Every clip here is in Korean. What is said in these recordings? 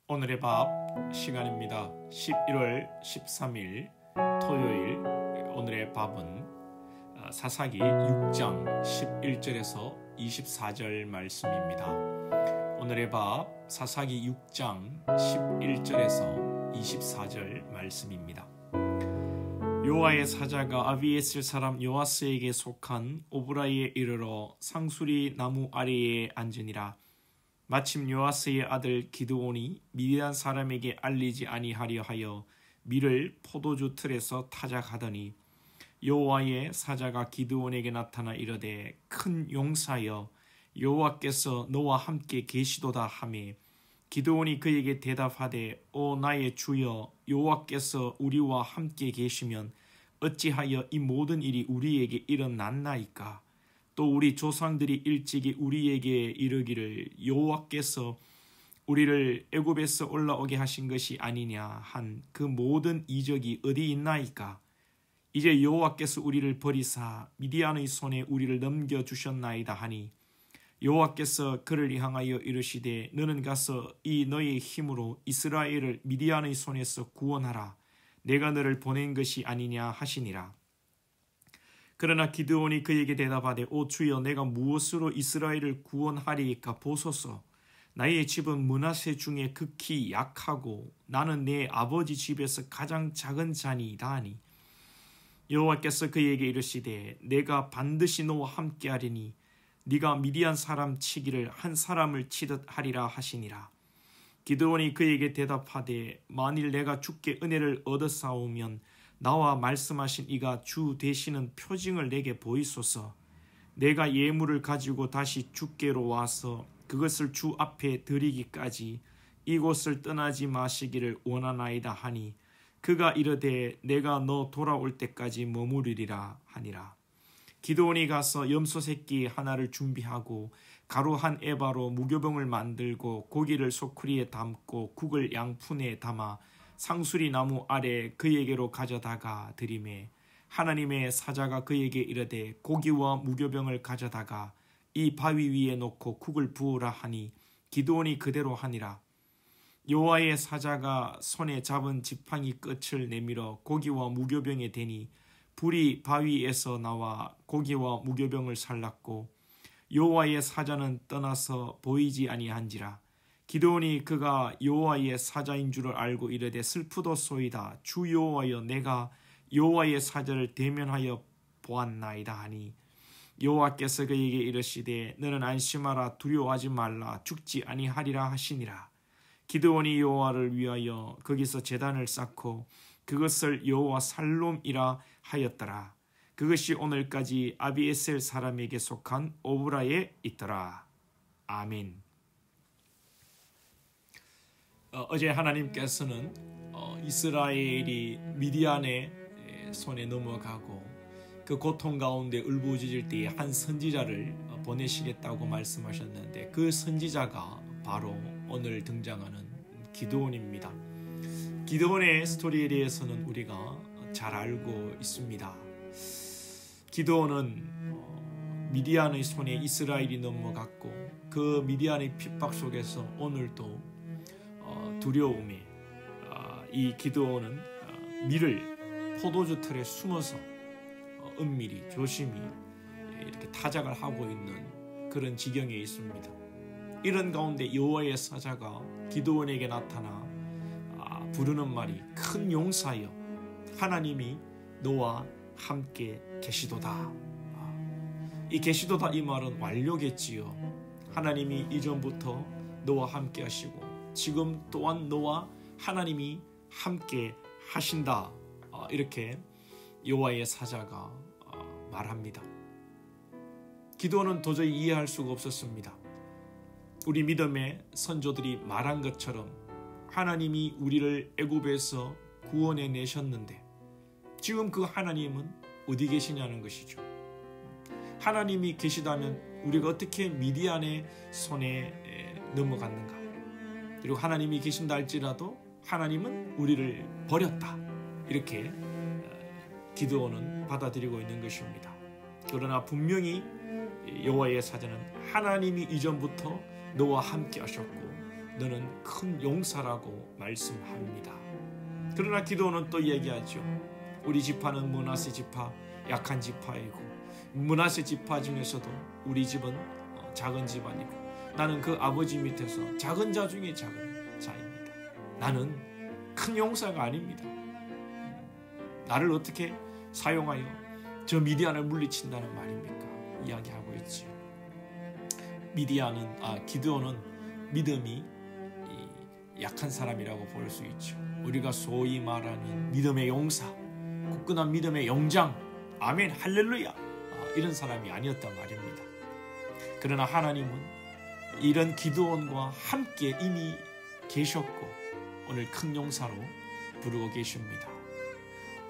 오늘의 밥 시간입니다. 11월 13일 토요일. 오늘의 밥은 사사기 6장 11절에서 24절 말씀입니다. 오늘의 밥 사사기 6장 11절에서 24절 말씀입니다. 여호와의 사자가 아비에셀 사람 요아스에게 속한 오브라이에 이르러 상수리 나무 아래에 앉으니라. 마침 요아스의 아들 기드온이 미디안 사람에게 알리지 아니하려 하여 밀을 포도주 틀에서 타작하더니 여호와의 사자가 기드온에게 나타나 이르되 큰 용사여 여호와께서 너와 함께 계시도다 하매 기드온이 그에게 대답하되 오 나의 주여 여호와께서 우리와 함께 계시면 어찌하여 이 모든 일이 우리에게 일어났나이까. 또 우리 조상들이 일찍이 우리에게 이르기를 여호와께서 우리를 애굽에서 올라오게 하신 것이 아니냐 한 그 모든 이적이 어디 있나이까. 이제 여호와께서 우리를 버리사 미디안의 손에 우리를 넘겨주셨나이다 하니 여호와께서 그를 향하여 이르시되 너는 가서 이 너의 힘으로 이스라엘을 미디안의 손에서 구원하라. 내가 너를 보낸 것이 아니냐 하시니라. 그러나 기드온이 그에게 대답하되 오 주여 내가 무엇으로 이스라엘을 구원하리이까 보소서. 나의 집은 므낫세 중에 극히 약하고 나는 내 아버지 집에서 가장 작은 자니이다 하니 여호와께서 그에게 이르시되 내가 반드시 너와 함께하리니 네가 미디안 사람 치기를 한 사람을 치듯 하리라 하시니라. 기드온이 그에게 대답하되 만일 내가 주께 은혜를 얻어싸우면 나와 말씀하신 이가 주 되시는 표징을 내게 보이소서. 내가 예물을 가지고 다시 주께로 와서 그것을 주 앞에 드리기까지 이곳을 떠나지 마시기를 원하나이다 하니 그가 이르되 내가 너 돌아올 때까지 머무르리라 하니라. 기드온이 가서 염소 새끼 하나를 준비하고 가루 한 에바로 무교병을 만들고 고기를 소쿠리에 담고 국을 양푼에 담아 상수리 나무 아래 그에게로 가져다가 드리매 하나님의 사자가 그에게 이르되 고기와 무교병을 가져다가 이 바위 위에 놓고 국을 부으라 하니 기드온이 그대로 하니라. 여호와의 사자가 손에 잡은 지팡이 끝을 내밀어 고기와 무교병에 대니 불이 바위에서 나와 고기와 무교병을 살랐고 여호와의 사자는 떠나서 보이지 아니한지라. 기드온이 그가 여호와의 사자인 줄을 알고 이르되 슬프도소이다. 주 여호와여 내가 여호와의 사자를 대면하여 보았나이다 하니 여호와께서 그에게 이르시되 너는 안심하라 두려워하지 말라 죽지 아니하리라 하시니라. 기드온이 여호와를 위하여 거기서 제단을 쌓고 그것을 여호와 살롬이라 하였더라. 그것이 오늘까지 아비에셀 사람에게 속한 오브라에 있더라. 아멘. 어제 하나님께서는 이스라엘이 미디안의 손에 넘어가고 그 고통 가운데 울부짖을 때에 한 선지자를 보내시겠다고 말씀하셨는데 그 선지자가 바로 오늘 등장하는 기드온입니다. 기드온의 스토리에 대해서는 우리가 잘 알고 있습니다. 기드온은 미디안의 손에 이스라엘이 넘어갔고 그 미디안의 핍박 속에서 오늘도 두려움에 이 기드온은 밀을 포도주 틀에 숨어서 은밀히 조심히 이렇게 타작을 하고 있는 그런 지경에 있습니다. 이런 가운데 여호와의 사자가 기드온에게 나타나 부르는 말이 큰 용사여 하나님이 너와 함께 계시도다. 이 계시도다 이 말은 완료겠지요. 하나님이 이전부터 너와 함께 하시고 지금 또한 너와 하나님이 함께 하신다. 이렇게 여호와의 사자가 말합니다. 기드온은 도저히 이해할 수가 없었습니다. 우리 믿음의 선조들이 말한 것처럼 하나님이 우리를 애굽에서 구원해 내셨는데 지금 그 하나님은 어디 계시냐는 것이죠. 하나님이 계시다면 우리가 어떻게 미디안의 손에 넘어갔는가. 그리고 하나님이 계신다 할지라도 하나님은 우리를 버렸다. 이렇게 기드온은 받아들이고 있는 것입니다. 그러나 분명히 여호와의 사자는 하나님이 이전부터 너와 함께 하셨고 너는 큰 용사라고 말씀합니다. 그러나 기드온은 또 얘기하죠. 우리 지파는 므낫세 지파, 약한 지파이고 므낫세 지파 중에서도 우리 집은 작은 집안이고 나는 그 아버지 밑에서 작은 자 중에 작은 자입니다. 나는 큰 용사가 아닙니다. 나를 어떻게 사용하여 저 미디안을 물리친다는 말입니까? 이야기하고 있지요. 기드온은 믿음이 약한 사람이라고 볼 수 있죠. 우리가 소위 말하는 믿음의 용사, 굳건한 믿음의 용장, 아멘, 할렐루야, 이런 사람이 아니었단 말입니다. 그러나 하나님은 이런 기드온과 함께 이미 계셨고 오늘 큰 용사로 부르고 계십니다.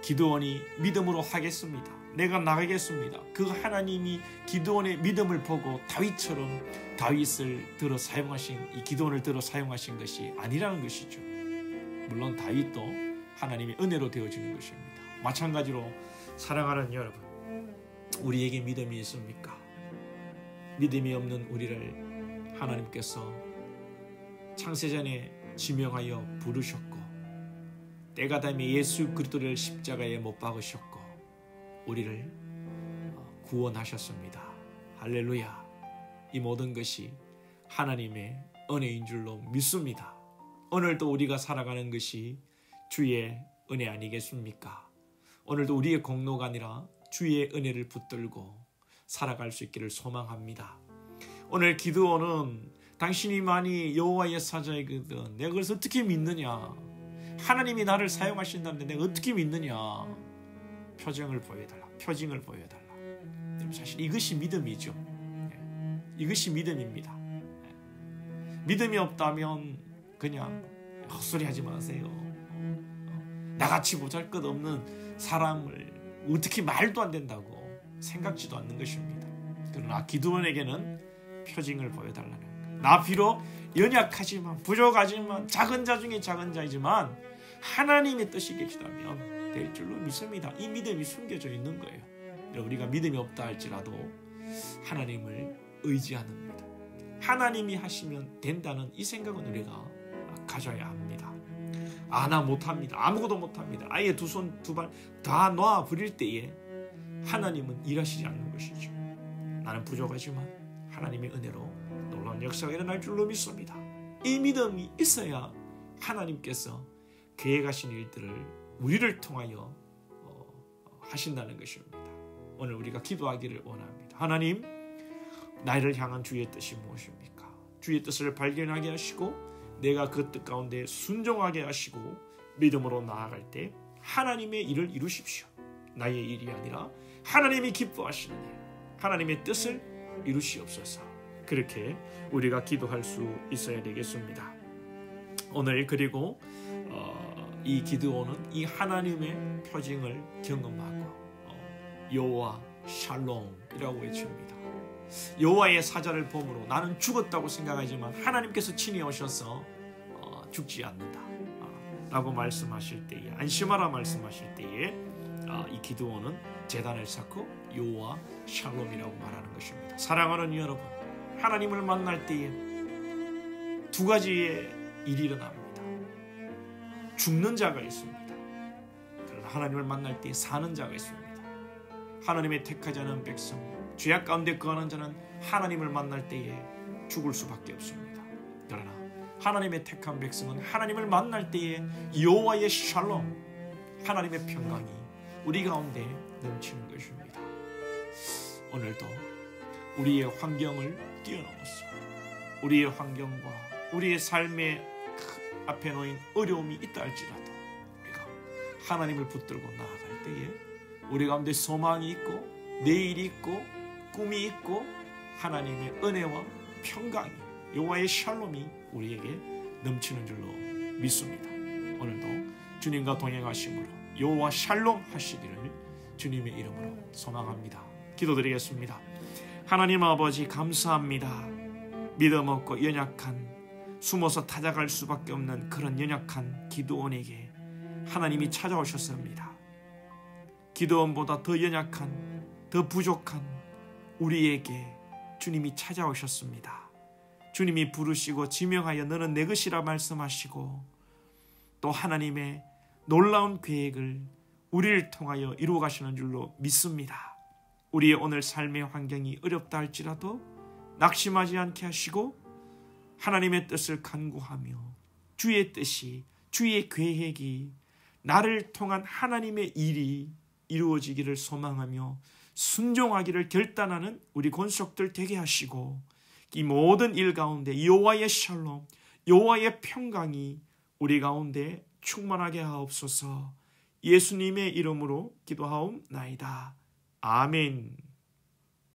기드온이 믿음으로 하겠습니다. 내가 나가겠습니다. 그 하나님이 기드온의 믿음을 보고 다윗을 들어 사용하신, 이 기드온을 들어 사용하신 것이 아니라는 것이죠. 물론 다윗도 하나님의 은혜로 되어지는 것입니다. 마찬가지로 사랑하는 여러분, 우리에게 믿음이 있습니까? 믿음이 없는 우리를 하나님께서 창세전에 지명하여 부르셨고 때가 되면 예수 그리스도를 십자가에 못 박으셨고 우리를 구원하셨습니다. 할렐루야. 이 모든 것이 하나님의 은혜인 줄로 믿습니다. 오늘도 우리가 살아가는 것이 주의 은혜 아니겠습니까? 오늘도 우리의 공로가 아니라 주의 은혜를 붙들고 살아갈 수 있기를 소망합니다. 오늘 기드온은 당신이만이 여호와의 사자이거든 내가 그래서 어떻게 믿느냐, 하나님이 나를 사용하신다는데 내가 어떻게 믿느냐, 표징을 보여달라. 사실 이것이 믿음이죠. 이것이 믿음입니다. 믿음이 없다면 그냥 헛소리 하지 마세요. 나같이 보잘것없는 사람을 어떻게 말도 안 된다고 생각지도 않는 것입니다. 그러나 기드온에게는 표징을 보여달라는 거예요. 나 비록 연약하지만 부족하지만 작은 자 중에 작은 자이지만 하나님의 뜻이 계시다면 될 줄로 믿습니다. 이 믿음이 숨겨져 있는 거예요. 우리가 믿음이 없다 할지라도 하나님을 의지하는 믿음, 하나님이 하시면 된다는 이 생각은 우리가 가져야 합니다. 나 못합니다. 아무것도 못합니다. 아예 두 손 두 발 다 놔버릴 때에 하나님은 일하시지 않는 것이죠. 나는 부족하지만 하나님의 은혜로 놀라운 역사가 일어날 줄로 믿습니다. 이 믿음이 있어야 하나님께서 계획하신 일들을 우리를 통하여 하신다는 것입니다. 오늘 우리가 기도하기를 원합니다. 하나님, 나를 향한 주의 뜻이 무엇입니까? 주의 뜻을 발견하게 하시고 내가 그 뜻 가운데 순종하게 하시고 믿음으로 나아갈 때 하나님의 일을 이루십시오. 나의 일이 아니라 하나님이 기뻐하시는 일, 하나님의 뜻을 이루시옵소서. 그렇게 우리가 기도할 수 있어야 되겠습니다. 오늘 그리고 이 기드온은 이 하나님의 표징을 경험하고 여호와 샬롬이라고 외칩니다. 여호와의 사자를 봄으로 나는 죽었다고 생각하지만 하나님께서 친히 오셔서 죽지 않는다 라고 말씀하실 때에, 안심하라 말씀하실 때에 이 기드온은 제단을 쌓고 여호와 샬롬이라고 말하는 것입니다. 사랑하는 여러분, 하나님을 만날 때에 두 가지의 일이 일어납니다. 죽는 자가 있습니다. 그러나 하나님을 만날 때에 사는 자가 있습니다. 하나님의 택하지 않은 백성, 죄악 가운데 거하는 자는 하나님을 만날 때에 죽을 수밖에 없습니다. 그러나 하나님의 택한 백성은 하나님을 만날 때에 여호와의 샬롬, 하나님의 평강이 우리 가운데 넘치는 것입니다. 오늘도 우리의 환경을 뛰어넘어서 우리의 환경과 우리의 삶의 앞에 놓인 어려움이 있다 할지라도 우리가 하나님을 붙들고 나아갈 때에 우리 가운데 소망이 있고 내일이 있고 꿈이 있고 하나님의 은혜와 평강이, 여호와의 샬롬이 우리에게 넘치는 줄로 믿습니다. 오늘도 주님과 동행하심으로 여호와 샬롬 하시기를 주님의 이름으로 소망합니다. 기도드리겠습니다. 하나님 아버지, 감사합니다. 믿음 없고 연약한, 숨어서 타작할 수밖에 없는 그런 연약한 기드온에게 하나님이 찾아오셨습니다. 기드온보다 더 연약한, 더 부족한 우리에게 주님이 찾아오셨습니다. 주님이 부르시고 지명하여 너는 내 것이라 말씀하시고 또 하나님의 놀라운 계획을 우리를 통하여 이루어 가시는 줄로 믿습니다. 우리의 오늘 삶의 환경이 어렵다 할지라도 낙심하지 않게 하시고 하나님의 뜻을 간구하며 주의 뜻이, 주의 계획이, 나를 통한 하나님의 일이 이루어지기를 소망하며 순종하기를 결단하는 우리 권속들 되게 하시고 이 모든 일 가운데 여호와의 샬롬, 여호와의 평강이 우리 가운데 충만하게 하옵소서. 예수님의 이름으로 기도하옵나이다. 아멘.